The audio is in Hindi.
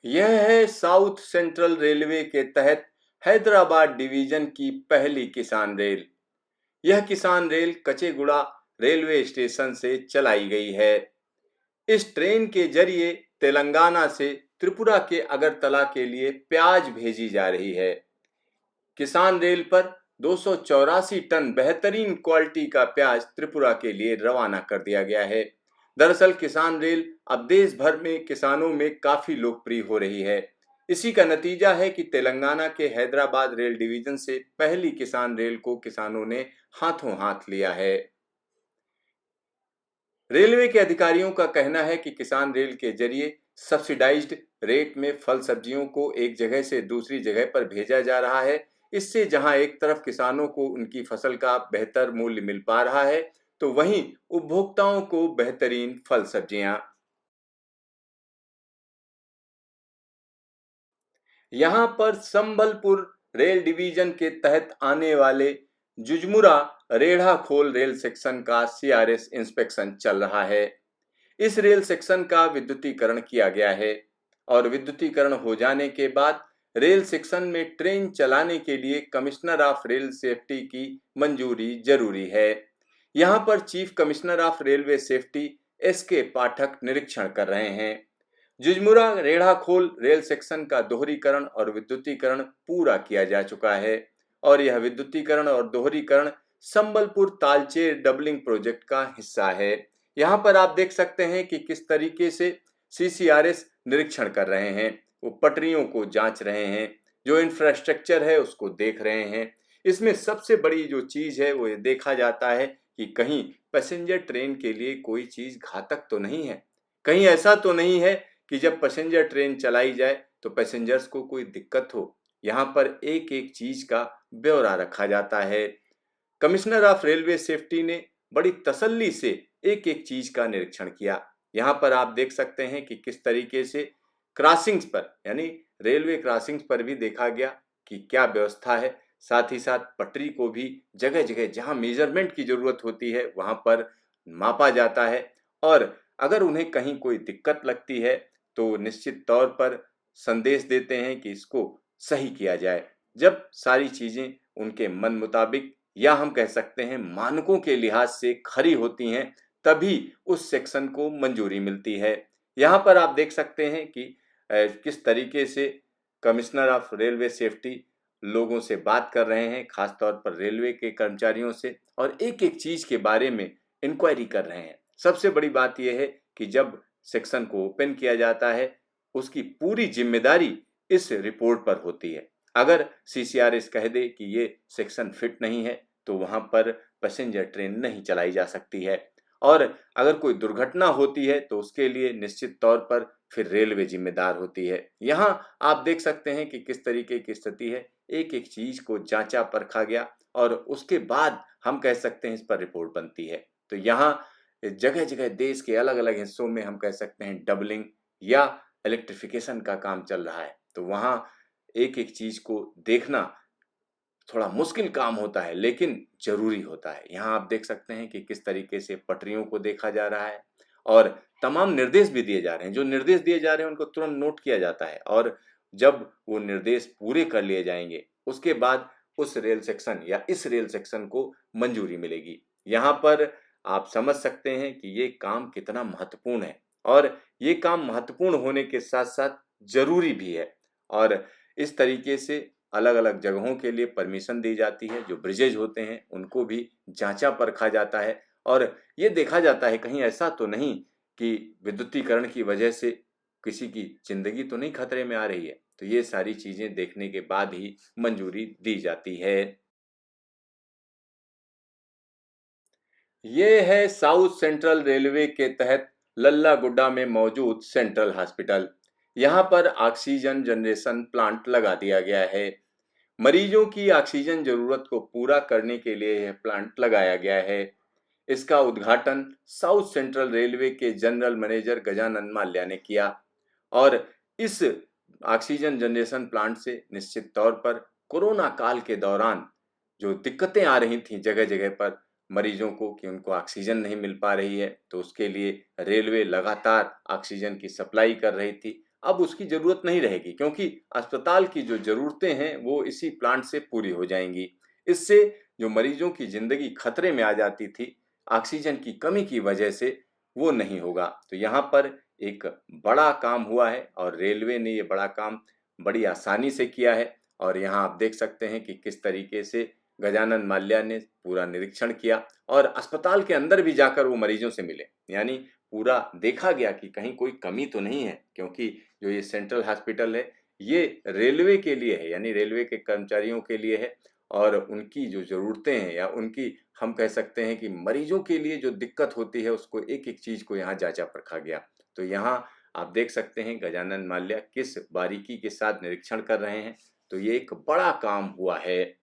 यह है साउथ सेंट्रल रेलवे के तहत हैदराबाद डिवीजन की पहली किसान रेल। यह किसान रेल कचेगुड़ा रेलवे स्टेशन से चलाई गई है। इस ट्रेन के जरिए तेलंगाना से त्रिपुरा के अगरतला के लिए प्याज भेजी जा रही है। किसान रेल पर 284 टन बेहतरीन क्वालिटी का प्याज त्रिपुरा के लिए रवाना कर दिया गया है। दरअसल किसान रेल अब देश भर में किसानों में काफी लोकप्रिय हो रही है। इसी का नतीजा है कि तेलंगाना के हैदराबाद रेल डिवीजन से पहली किसान रेल को किसानों ने हाथों हाथ लिया है। रेलवे के अधिकारियों का कहना है कि किसान रेल के जरिए सब्सिडाइज्ड रेट में फल सब्जियों को एक जगह से दूसरी जगह पर भेजा जा रहा है। इससे जहां एक तरफ किसानों को उनकी फसल का बेहतर मूल्य मिल पा रहा है, तो वहीं उपभोक्ताओं को बेहतरीन फल सब्जियां। यहाँ पर संबलपुर रेल डिवीजन के तहत आने वाले जुजमुरा रेढ़ा खोल रेल सेक्शन का सीआरएस इंस्पेक्शन चल रहा है। इस रेल सेक्शन का विद्युतीकरण किया गया है और विद्युतीकरण हो जाने के बाद रेल सेक्शन में ट्रेन चलाने के लिए कमिश्नर ऑफ रेल सेफ्टी की मंजूरी जरूरी है। यहाँ पर chief commissioner of railway safety S के पाठक निरीक्षण कर रहे हैं। जुजमुरा रेढ़ाखोल रेल सेक्शन का दोहरीकरण और विद्युतीकरण पूरा किया जा चुका है और यह विद्युतीकरण और दोहरीकरण संबलपुर तालचेर डबलिंग प्रोजेक्ट का हिस्सा है। यहाँ पर आप देख सकते हैं कि किस तरीके से सीसीआरएस निरीक्षण कर रहे हैं। वो पटरियों को जांच रहे हैं, जो इंफ्रास्ट्रक्चर है उसको देख रहे हैं। इसमें सबसे बड़ी जो चीज है वो ये देखा जाता है कि कहीं पैसेंजर ट्रेन के लिए कोई चीज घातक तो नहीं है, कहीं ऐसा तो नहीं है कि जब पैसेंजर ट्रेन चलाई जाए तो पैसेंजर्स को कोई दिक्कत हो। यहाँ पर एक एक चीज का ब्यौरा रखा जाता है। कमिश्नर ऑफ रेलवे सेफ्टी ने बड़ी तसल्ली से एक एक चीज का निरीक्षण किया। यहाँ पर आप देख सकते हैं कि किस तरीके से क्रॉसिंग्स पर, यानी रेलवे क्रॉसिंग्स पर भी देखा गया कि क्या व्यवस्था है। साथ ही साथ पटरी को भी जगह जगह जहां मेजरमेंट की जरूरत होती है वहां पर मापा जाता है और अगर उन्हें कहीं कोई दिक्कत लगती है तो निश्चित तौर पर संदेश देते हैं कि इसको सही किया जाए। जब सारी चीजें उनके मन मुताबिक या हम कह सकते हैं मानकों के लिहाज से खरी होती हैं, तभी उस सेक्शन को मंजूरी मिलती है। यहाँ पर आप देख सकते हैं कि किस तरीके से कमिश्नर ऑफ रेलवे सेफ्टी लोगों से बात कर रहे हैं, खासतौर पर रेलवे के कर्मचारियों से, और एक एक चीज के बारे में इंक्वायरी कर रहे हैं। सबसे बड़ी बात यह है कि जब सेक्शन को ओपन किया जाता है उसकी पूरी जिम्मेदारी इस रिपोर्ट पर होती है। अगर सीसीआरएस कह दे कि ये सेक्शन फिट नहीं है तो वहां पर पैसेंजर ट्रेन नहीं चलाई जा सकती है और अगर कोई दुर्घटना होती है तो उसके लिए निश्चित तौर पर फिर रेलवे जिम्मेदार होती है। यहाँ आप देख सकते हैं कि किस तरीके की स्थिति है। एक एक चीज को जांचा परखा गया और उसके बाद हम कह सकते हैं इस पर रिपोर्ट बनती है। तो यहाँ जगह जगह देश के अलग अलग हिस्सों में हम कह सकते हैं डबलिंग या इलेक्ट्रिफिकेशन का काम चल रहा है, तो वहां एक एक चीज को देखना थोड़ा मुश्किल काम होता है लेकिन जरूरी होता है। यहाँ आप देख सकते हैं कि किस तरीके से पटरियों को देखा जा रहा है और तमाम निर्देश भी दिए जा रहे हैं। जो निर्देश दिए जा रहे हैं उनको तुरंत नोट किया जाता है और जब वो निर्देश पूरे कर लिए जाएंगे उसके बाद उस रेल सेक्शन या इस रेल सेक्शन को मंजूरी मिलेगी। यहाँ पर आप समझ सकते हैं कि ये काम कितना महत्वपूर्ण है और ये काम महत्वपूर्ण होने के साथ साथ जरूरी भी है। और इस तरीके से अलग अलग जगहों के लिए परमिशन दी जाती है। जो ब्रिजेज होते हैं उनको भी जांचा परखा जाता है और ये देखा जाता है कहीं ऐसा तो नहीं कि विद्युतीकरण की वजह से किसी की जिंदगी तो नहीं खतरे में आ रही है। तो ये सारी चीजें देखने के बाद ही मंजूरी दी जाती है। ये है साउथ सेंट्रल रेलवे के तहत लल्ला गुड्डा में मौजूद सेंट्रल हॉस्पिटल। यहाँ पर ऑक्सीजन जनरेशन प्लांट लगा दिया गया है। मरीजों की ऑक्सीजन जरूरत को पूरा करने के लिए यह प्लांट लगाया गया है। इसका उद्घाटन साउथ सेंट्रल रेलवे के जनरल मैनेजर गजानन माल्या ने किया और इस ऑक्सीजन जनरेशन प्लांट से निश्चित तौर पर कोरोना काल के दौरान जो दिक्कतें आ रही थी जगह जगह पर मरीजों को कि उनको ऑक्सीजन नहीं मिल पा रही है, तो उसके लिए रेलवे लगातार ऑक्सीजन की सप्लाई कर रही थी। अब उसकी ज़रूरत नहीं रहेगी, क्योंकि अस्पताल की जो ज़रूरतें हैं वो इसी प्लांट से पूरी हो जाएंगी। इससे जो मरीजों की ज़िंदगी खतरे में आ जाती थी ऑक्सीजन की कमी की वजह से, वो नहीं होगा। तो यहाँ पर एक बड़ा काम हुआ है और रेलवे ने ये बड़ा काम बड़ी आसानी से किया है। और यहाँ आप देख सकते हैं कि किस तरीके से गजानन माल्या ने पूरा निरीक्षण किया और अस्पताल के अंदर भी जाकर वो मरीजों से मिले। यानी पूरा देखा गया कि कहीं कोई कमी तो नहीं है, क्योंकि जो ये सेंट्रल हॉस्पिटल है ये रेलवे के लिए है, यानी रेलवे के कर्मचारियों के लिए है। और उनकी जो ज़रूरतें हैं या उनकी, हम कह सकते हैं कि मरीजों के लिए जो दिक्कत होती है उसको एक-एक चीज़ को यहाँ जाँचा परखा गया। तो यहाँ आप देख सकते हैं गजानन माल्या किस बारीकी के साथ निरीक्षण कर रहे हैं। तो ये एक बड़ा काम हुआ है।